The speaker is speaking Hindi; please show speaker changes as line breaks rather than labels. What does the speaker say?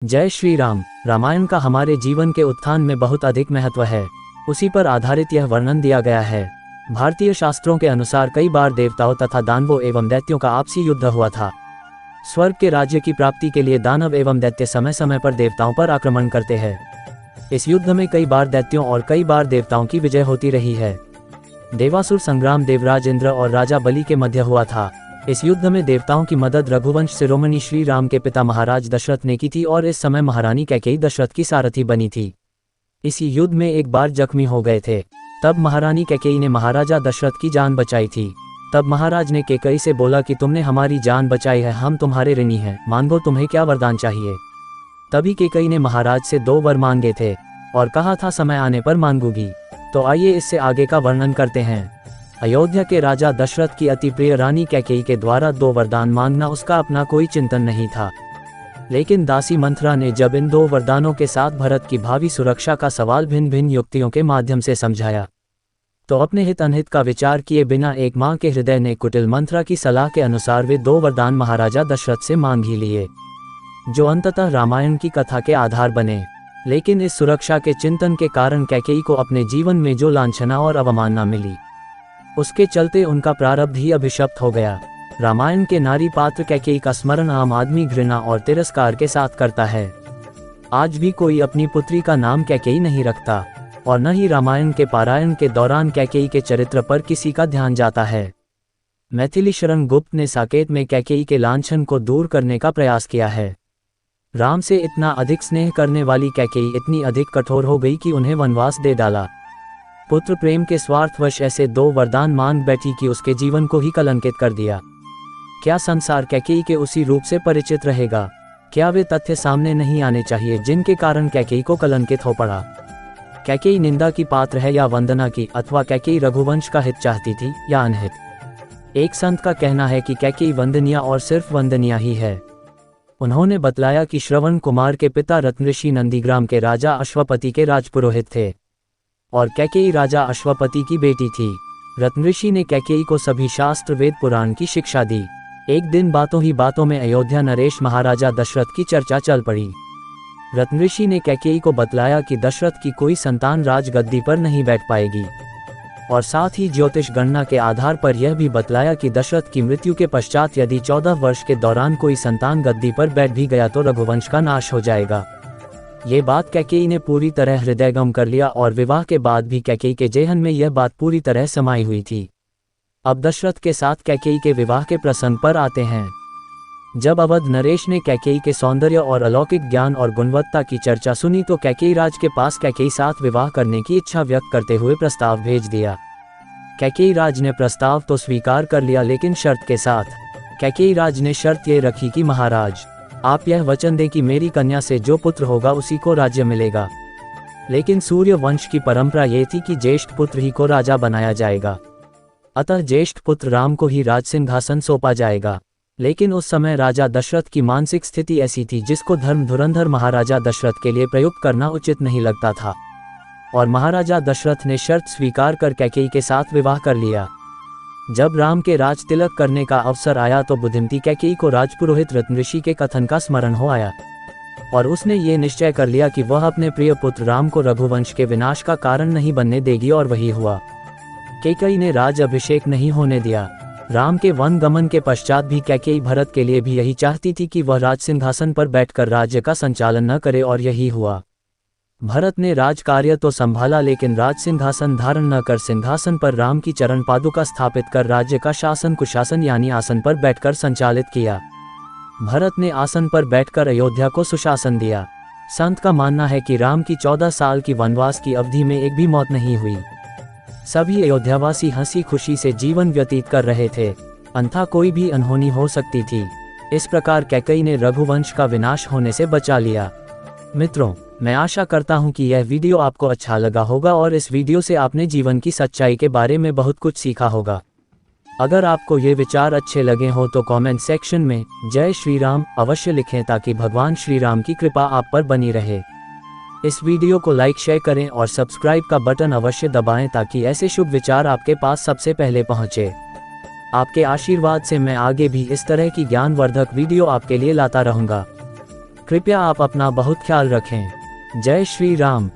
जय श्री राम। रामायण का हमारे जीवन के उत्थान में बहुत अधिक महत्व है। उसी पर आधारित यह वर्णन दिया गया है। भारतीय शास्त्रों के अनुसार कई बार देवताओं तथा दानवों एवं दैत्यों का आपसी युद्ध हुआ था। स्वर्ग के राज्य की प्राप्ति के लिए दानव एवं दैत्य समय समय पर देवताओं पर आक्रमण करते हैं। इस युद्ध में कई बार दैत्यों और कई बार देवताओं की विजय होती रही है। देवासुर संग्राम देवराज इंद्र और राजा बलि के मध्य हुआ था। इस युद्ध में देवताओं की मदद रघुवंश शिरोमणि श्री राम के पिता महाराज दशरथ ने की थी और इस समय महारानी कैकेयी दशरथ की सारथी बनी थी। इसी युद्ध में एक बार जख्मी हो गए थे। तब महारानी कैकेयी ने महाराजा दशरथ की जान बचाई थी। तब महाराज ने कैकेयी से बोला कि तुमने हमारी जान बचाई है, हम तुम्हारे ऋणी हैं, मांगो तुम्हें क्या वरदान चाहिए। तभी कैकेयी ने महाराज से 2 वर मांगे थे और कहा था समय आने पर मांगूगी। तो आइए इससे आगे का वर्णन करते हैं। अयोध्या के राजा दशरथ की अति प्रिय रानी कैकेयी के द्वारा 2 वरदान मांगना उसका अपना कोई चिंतन नहीं था। लेकिन दासी मंथरा ने जब इन 2 वरदानों के साथ भरत की भावी सुरक्षा का सवाल भिन्न भिन्न युक्तियों के माध्यम से समझाया, तो अपने हित अनहित का विचार किए बिना एक मां के हृदय ने कुटिल मंथरा की सलाह के अनुसार वे 2 वरदान महाराजा दशरथ से मांग ही लिए, जो अंततः रामायण की कथा के आधार बने। लेकिन इस सुरक्षा के चिंतन के कारण कैकेयी को अपने जीवन में जो लांछना और अवमानना मिली, उसके चलते उनका प्रारब्ध ही अभिशप्त हो गया। रामायण के नारी पात्र कैकेयी का स्मरण आम आदमी घृणा और तिरस्कार के साथ करता है। आज भी कोई अपनी पुत्री का नाम कैकेयी नहीं रखता और न ही रामायण के पारायण के दौरान कैकेयी के चरित्र पर किसी का ध्यान जाता है। मैथिली शरण गुप्त ने साकेत में कैकेयी के लांछन को दूर करने का प्रयास किया है। राम से इतना अधिक स्नेह करने वाली कैकेयी इतनी अधिक कठोर हो गई कि उन्हें वनवास दे डाला। पुत्र प्रेम के स्वार्थवश ऐसे 2 वरदान मांग बैठी कि उसके जीवन को ही कलंकित कर दिया। क्या संसार कैकेयी के उसी रूप से परिचित रहेगा? क्या वे तथ्य सामने नहीं आने चाहिए जिनके कारण कैकेयी को कलंकित हो पड़ा? कैकेयी निंदा की पात्र है या वंदना की, अथवा कैकेयी रघुवंश का हित चाहती थी या अनहित? एक संत का कहना है कि कैकेयी वंदनीय और सिर्फ वंदनीय ही है। उन्होंने बतलाया कि श्रवण कुमार के पिता रत्नऋषि नंदीग्राम के राजा अश्वपति के राजपुरोहित थे और कैकेयी राजा अश्वपति की बेटी थी। रत्नऋषि ने कैकेयी को सभी शास्त्र वेद पुराण की शिक्षा दी। एक दिन बातों ही बातों में अयोध्या नरेश महाराजा दशरथ की चर्चा चल पड़ी। रत्नऋषि ने कैकेयी को बतलाया कि दशरथ की कोई संतान राजगद्दी पर नहीं बैठ पाएगी और साथ ही ज्योतिष गणना के आधार पर यह भी बतलाया कि दशरथ की मृत्यु के पश्चात यदि 14 वर्ष के दौरान कोई संतान गद्दी पर बैठ भी गया तो रघुवंश का नाश हो जाएगा। ये बात कैकेयी ने पूरी तरह हृदयगम कर लिया और विवाह के बाद भी कैकेयी के जेहन में यह बात पूरी तरह समाई हुई थी। अब दशरथ के साथ कैकेयी के विवाह के प्रसंग पर आते हैं। जब अवध नरेश ने कैकेयी के सौंदर्य और अलौकिक ज्ञान और गुणवत्ता की चर्चा सुनी तो कैकेयी राज के पास कैकेयी साथ विवाह करने की इच्छा व्यक्त करते हुए प्रस्ताव भेज दिया। कैकेयी राज ने प्रस्ताव तो स्वीकार कर लिया, लेकिन शर्त के साथ। कैकेयी राज ने शर्त ये रखी कि महाराज, आप यह वचन दें कि मेरी कन्या से जो पुत्र होगा उसी को राज्य मिलेगा। लेकिन सूर्य वंश की परंपरा ये थी कि ज्येष्ठ पुत्र ही को राजा बनाया जाएगा, अतः ज्येष्ठ पुत्र राम को ही राज सिंहासन सौंपा जाएगा। लेकिन उस समय राजा दशरथ की मानसिक स्थिति ऐसी थी जिसको धर्म धुरंधर महाराजा दशरथ के लिए प्रयुक्त करना उचित नहीं लगता था और महाराजा दशरथ ने शर्त स्वीकार कर कैकेयी के साथ विवाह कर लिया। जब राम के राज तिलक करने का अवसर आया तो बुद्धिमती कैकेयी को राजपुरोहित रत्नऋषि के कथन का स्मरण हो आया और उसने ये निश्चय कर लिया कि वह अपने प्रिय पुत्र राम को रघुवंश के विनाश का कारण नहीं बनने देगी और वही हुआ। कैकेयी ने राज अभिषेक नहीं होने दिया। राम के वन गमन के पश्चात भी कैकेयी भरत के लिए भी यही चाहती थी कि वह राज सिंहासन पर बैठकर राज्य का संचालन न करे और यही हुआ। भरत ने राज कार्य तो संभाला, लेकिन राज सिंहासन धारण न कर सिंहासन पर राम की चरण पादुका स्थापित कर राज्य का शासन कुशासन यानी आसन पर बैठकर संचालित किया। भरत ने आसन पर बैठकर अयोध्या को सुशासन दिया। संत का मानना है कि राम की 14 साल की वनवास की अवधि में एक भी मौत नहीं हुई। सभी अयोध्यावासी हंसी खुशी से जीवन व्यतीत कर रहे थे, अन्यथा कोई भी अनहोनी हो सकती थी। इस प्रकार कैकेयी ने रघुवंश का विनाश होने से बचा लिया। मित्रों, मैं आशा करता हूं कि यह वीडियो आपको अच्छा लगा होगा और इस वीडियो से आपने जीवन की सच्चाई के बारे में बहुत कुछ सीखा होगा। अगर आपको ये विचार अच्छे लगे हो तो कमेंट सेक्शन में जय श्री राम अवश्य लिखें ताकि भगवान श्री राम की कृपा आप पर बनी रहे। इस वीडियो को लाइक शेयर करें और सब्सक्राइब का बटन अवश्य दबाएं ताकि ऐसे शुभ विचार आपके पास सबसे पहले पहुंचे। आपके आशीर्वाद से मैं आगे भी इस तरह की ज्ञानवर्धक वीडियो आपके लिए लाता रहूंगा। कृपया आप अपना बहुत ख्याल रखें। जय श्री राम।